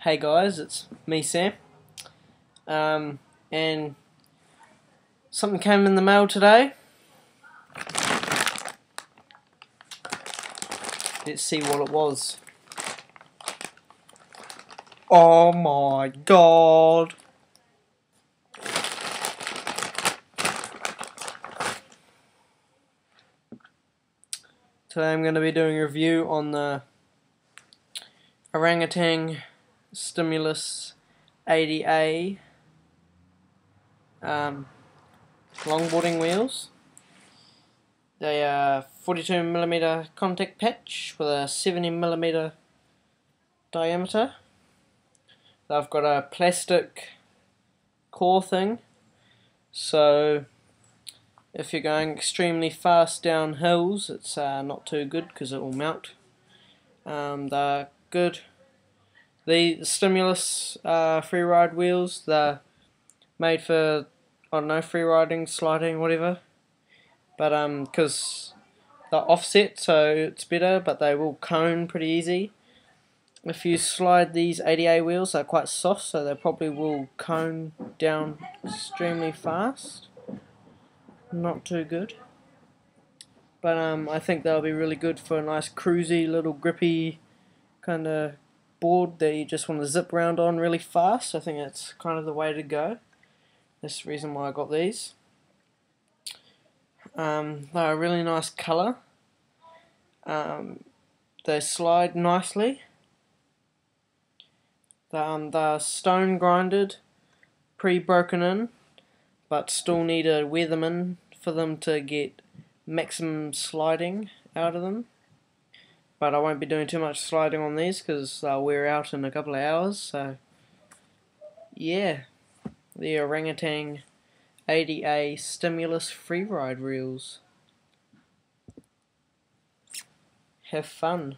Hey guys, it's me Sam, and something came in the mail today. Let's see what it was. Oh my god! Today I'm going to be doing a review on the Orangutan Stimulus 80A longboarding wheels. They are 42mm contact patch with a 70mm diameter. They've got a plastic core thing, so if you're going extremely fast down hills, it's not too good because it will melt. They're good. The Stimulus free ride wheels, they're made for, I don't know, free riding, sliding, whatever. But because they're offset, so it's better, but they will cone pretty easy. If you slide these 80A wheels, they're quite soft, so they probably will cone down extremely fast. Not too good. But I think they'll be really good for a nice cruisy, little grippy kind of board that you just want to zip around on really fast. I think that's kind of the way to go. That's the reason why I got these. They're a really nice colour. They slide nicely. They're stone grinded, pre-broken in, but still need a Weatherman for them to get maximum sliding out of them. But I won't be doing too much sliding on these because they'll wear out in a couple of hours. So yeah, the Orangutan 80A Stimulus Freeride reels. Have fun.